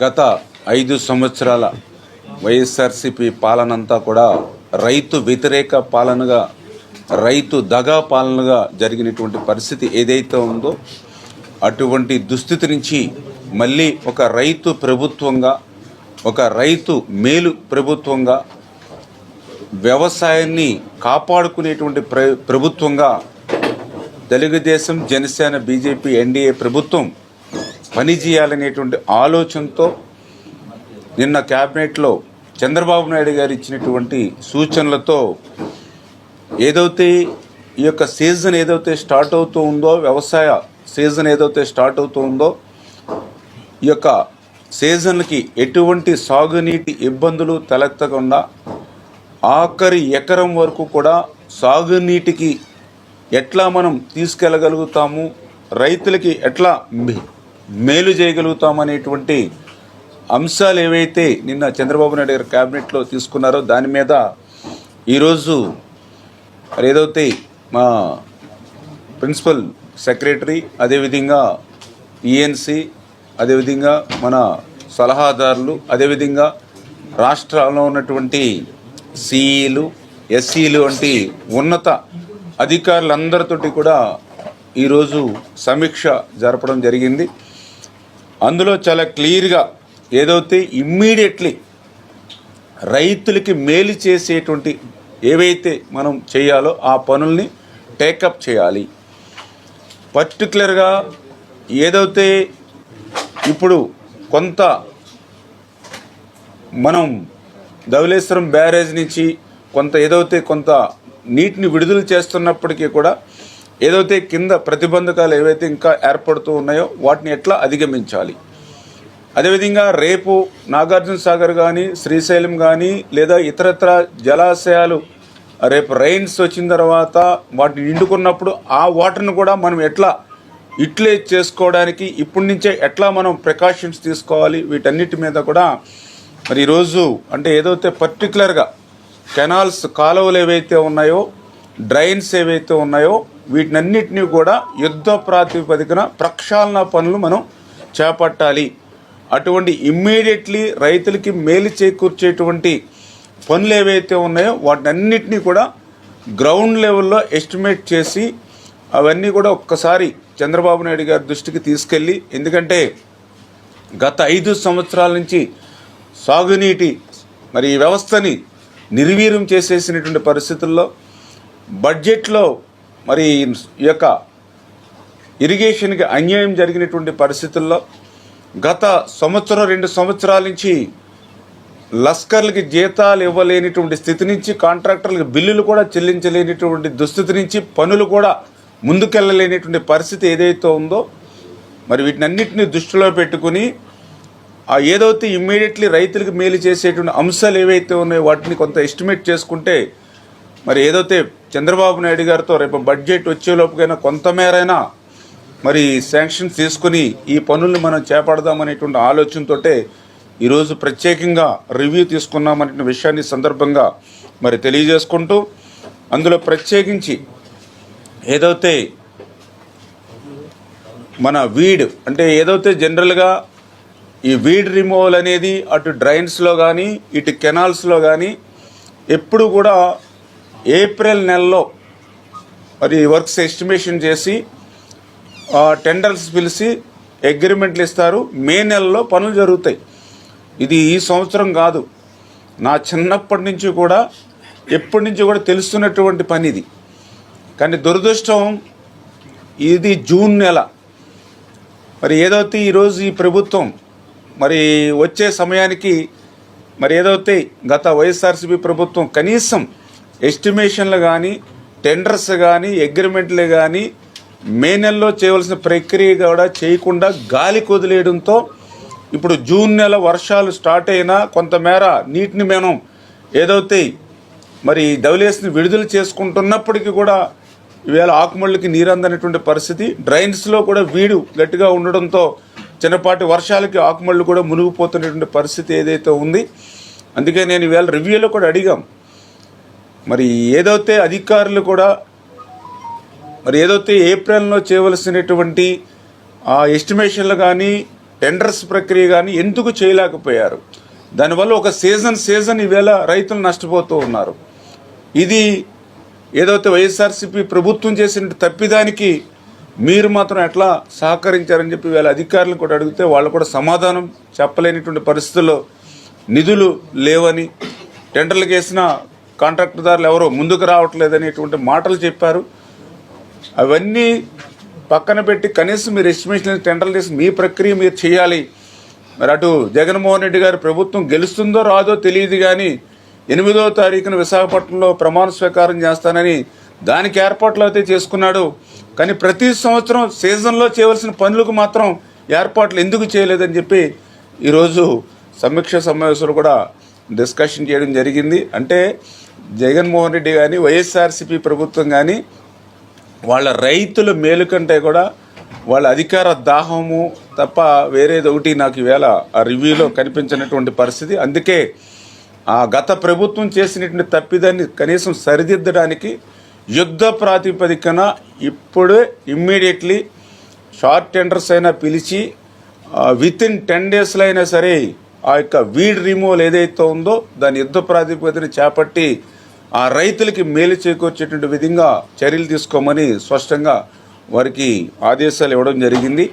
గత 5 సంవత్సరాల వైఎస్ఆర్సీపీ పాలనంతా కూడా రైతు వ్యతిరేక పాలనగా, రైతు దగా పాలనగా జరిగినటువంటి పరిస్థితి ఏదైతే ఉందో అటువంటి దుస్థితి నుంచి మళ్ళీ ఒక రైతు ప్రభుత్వంగా, ఒక రైతు మేలు ప్రభుత్వంగా, వ్యవసాయాన్ని కాపాడుకునేటువంటి ప్రభుత్వంగా తెలుగుదేశం, జనసేన, బీజేపీ, ఎన్డీఏ ప్రభుత్వం పనిచేయాలనేటువంటి ఆలోచనతో నిన్న క్యాబినెట్లో చంద్రబాబు నాయుడు గారు ఇచ్చినటువంటి సూచనలతో ఏదైతే ఈ యొక్క సీజన్ ఏదైతే స్టార్ట్ అవుతూ ఉందో, వ్యవసాయ సీజన్ ఏదైతే స్టార్ట్ అవుతూ ఉందో, ఈ యొక్క సీజన్కి ఎటువంటి సాగునీటి ఇబ్బందులు తలెత్తకుండా ఆఖరి ఎకరం వరకు కూడా సాగునీటికి ఎట్లా మనం తీసుకెళ్ళగలుగుతాము, రైతులకి ఎట్లా మేలు చేయగలుగుతామనేటువంటి అంశాలు ఏవైతే నిన్న చంద్రబాబు నాయుడు గారు క్యాబినెట్లో తీసుకున్నారో దాని మీద ఈరోజు ఏదైతే మా ప్రిన్సిపల్ సెక్రటరీ, అదేవిధంగా ఈఎన్సి, అదేవిధంగా మన సలహాదారులు, అదేవిధంగా రాష్ట్రంలో ఉన్నటువంటి సిఈలు, ఎస్సీలు వంటి ఉన్నత అధికారులందరితోటి కూడా ఈరోజు సమీక్ష జరపడం జరిగింది. అందులో చాలా క్లియర్గా ఏదైతే ఇమ్మీడియట్లీ రైతులకి మేలు చేసేటువంటి ఏవైతే మనం చేయాలో ఆ పనుల్ని టేకప్ చేయాలి. పర్టికులర్గా ఏదైతే ఇప్పుడు కొంత మనం ధవళేశ్వరం బ్యారేజ్ నుంచి కొంత నీటిని విడుదల చేస్తున్నప్పటికీ కూడా ఏదైతే కింద ప్రతిబంధకాలు ఏవైతే ఇంకా ఏర్పడుతూ ఉన్నాయో వాటిని ఎట్లా అధిగమించాలి. అదేవిధంగా రేపు నాగార్జున సాగర్ కానీ, శ్రీశైలం కానీ, లేదా ఇతరత్ర జలాశయాలు రేపు రైన్స్ వచ్చిన తర్వాత వాటిని నిండుకున్నప్పుడు ఆ వాటర్ను కూడా మనం ఎట్లా యూటిలైజ్ చేసుకోవడానికి ఇప్పటి నుంచే ఎట్లా మనం ప్రికాషన్స్ తీసుకోవాలి, వీటన్నిటి మీద కూడా మరి ఈరోజు అంటే ఏదైతే పర్టికులర్గా కెనాల్స్, కాలువలు ఏవైతే ఉన్నాయో, డ్రైన్స్ ఏవైతే ఉన్నాయో వీటినన్నిటినీ కూడా యుద్ధ ప్రాతిపదికన ప్రక్షాళన పనులు మనం చేపట్టాలి. అటువంటి ఇమ్మీడియట్లీ రైతులకి మేలు చేకూర్చేటువంటి పనులు ఏవైతే ఉన్నాయో వాటినన్నిటినీ కూడా గ్రౌండ్ లెవెల్లో ఎస్టిమేట్ చేసి అవన్నీ కూడా ఒక్కసారి చంద్రబాబు నాయుడు గారి దృష్టికి తీసుకెళ్ళి, ఎందుకంటే గత 5 సంవత్సరాల నుంచి సాగునీటి మరి ఈ వ్యవస్థని నిర్వీర్యం చేసేసినటువంటి పరిస్థితుల్లో బడ్జెట్లో మరి ఈ యొక్క ఇరిగేషన్కి అన్యాయం జరిగినటువంటి పరిస్థితుల్లో గత 1-2 సంవత్సరాల నుంచి లస్కర్లకి జీతాలు ఇవ్వలేనిటువంటి స్థితి నుంచి, కాంట్రాక్టర్లకు బిల్లులు కూడా చెల్లించలేనిటువంటి దుస్థితి నుంచి, పనులు కూడా ముందుకెళ్ళలేనిటువంటి పరిస్థితి ఏదైతే ఉందో మరి వీటినన్నిటిని దృష్టిలో పెట్టుకుని ఏదైతే ఇమ్మీడియట్లీ రైతులకు మేలు చేసేటువంటి అంశాలు ఏవైతే ఉన్నాయో వాటిని కొంత ఎస్టిమేట్ చేసుకుంటే మరి ఏదైతే చంద్రబాబు నాయుడు గారితో రేపు బడ్జెట్ వచ్చేలోపుకైనా కొంతమేరైనా మరి శాంక్షన్స్ తీసుకుని ఈ పనుల్ని మనం చేపడదామనేటువంటి ఆలోచనతోటే ఈరోజు ప్రత్యేకంగా రివ్యూ తీసుకున్నామనే విషయాన్ని సందర్భంగా మరి తెలియజేసుకుంటూ, అందులో ప్రత్యేకించి ఏదైతే మన వీడ్ అంటే ఏదైతే జనరల్గా ఈ వీడ్ రిమూవల్ అనేది అటు డ్రైన్స్లో కానీ, ఇటు కెనాల్స్లో కానీ ఎప్పుడు కూడా ఏప్రిల్ నెలలో మరి వర్క్స్ ఎస్టిమేషన్ చేసి టెండర్స్ పిలిచి అగ్రిమెంట్లు ఇస్తారు. మే నెలలో పనులు జరుగుతాయి. ఇది ఈ సంవత్సరం కాదు, నా చిన్నప్పటి నుంచి కూడా ఎప్పటి నుంచి కూడా తెలుస్తున్నటువంటి పని ఇది. కానీ దురదృష్టం ఇది జూన్ నెల. మరి ఏదైతే ఈరోజు ఈ ప్రభుత్వం మరి వచ్చే సమయానికి మరి ఏదైతే గత వైఎస్ఆర్సీపీ ప్రభుత్వం కనీసం ఎస్టిమేషన్లు కానీ, టెండర్స్ కానీ, అగ్రిమెంట్లు కానీ మే నెలలో చేయవలసిన ప్రక్రియ కూడా చేయకుండా గాలి కొదిలేయడంతో ఇప్పుడు జూన్ నెల వర్షాలు స్టార్ట్ అయినా కొంతమేర నీటిని మనం ఏదైతే మరి ధవళేశ్వరిని విడుదల చేసుకుంటున్నప్పటికీ కూడా ఈవేళ ఆకుమళ్ళకి నీరు అందనటువంటి పరిస్థితి. డ్రైన్స్లో కూడా వీడు గట్టిగా ఉండడంతో చిన్నపాటి వర్షాలకి ఆకుమళ్ళు కూడా మునిగిపోతున్నటువంటి పరిస్థితి ఏదైతే ఉంది. అందుకే నేను ఈవేళ రివ్యూలో కూడా అడిగాం, మరి ఏదైతే అధికారులు కూడా మరి ఏదైతే ఏప్రిల్లో చేయవలసినటువంటి ఎస్టిమేషన్లు కానీ టెండర్స్ ప్రక్రియ కానీ ఎందుకు చేయలేకపోయారు? దానివల్ల ఒక సీజన్ ఈవేళ రైతులు నష్టపోతూ ఉన్నారు. ఇది ఏదైతే వైఎస్ఆర్సీపీ ప్రభుత్వం చేసిన తప్పిదానికి మీరు మాత్రం ఎట్లా సహకరించారని చెప్పి వీళ్ళ అధికారులను కూడా అడిగితే వాళ్ళు కూడా సమాధానం చెప్పలేనిటువంటి పరిస్థితుల్లో నిధులు లేవని, టెండర్లకు వేసిన కాంట్రాక్టుదారులు ఎవరో ముందుకు రావట్లేదనేటువంటి మాటలు చెప్పారు. అవన్నీ పక్కన పెట్టి కనీసం మీరు ఎస్టిమేషన్ టెండర్లు చేసి మీ ప్రక్రియ మీరు చేయాలి. మరి అటు జగన్మోహన్ రెడ్డి గారి ప్రభుత్వం గెలుస్తుందో రాదో తెలియదు, కానీ 8వ తారీఖున విశాఖపట్నంలో ప్రమాణ స్వీకారం చేస్తానని దానికి ఏర్పాట్లు అయితే చేసుకున్నాడు. కానీ ప్రతి సంవత్సరం సీజన్లో చేయవలసిన పనులకు మాత్రం ఏర్పాట్లు ఎందుకు చేయలేదని చెప్పి ఈరోజు సమీక్ష సమావేశంలో కూడా డిస్కషన్ చేయడం జరిగింది. అంటే జగన్మోహన్ రెడ్డి కానీ వైఎస్ఆర్సీపీ ప్రభుత్వం కానీ వాళ్ళ రైతుల మేలు కంటే కూడా వాళ్ళ అధికార దాహము తప్ప వేరేది ఒకటి నాకు ఈవేళ ఆ రివ్యూలో కనిపించినటువంటి పరిస్థితి. అందుకే ఆ గత ప్రభుత్వం చేసినటువంటి తప్పిదాన్ని కనీసం సరిదిద్దడానికి యుద్ధ ప్రాతిపదికన ఇప్పుడే ఇమ్మీడియట్లీ షార్ట్ టెండర్స్ అయినా పిలిచి వితిన్ 10 daysలో అయినా సరే ఆ యొక్క వీడ్ రిమూవల్ ఏదైతే ఉందో దాని యుద్ధ ప్రాతిపదికన చేపట్టి ఆ రైతులకి మేలు చేకూర్చేటువంటి విధంగా చర్యలు తీసుకోమని స్పష్టంగా వారికి ఆదేశాలు ఇవ్వడం జరిగింది.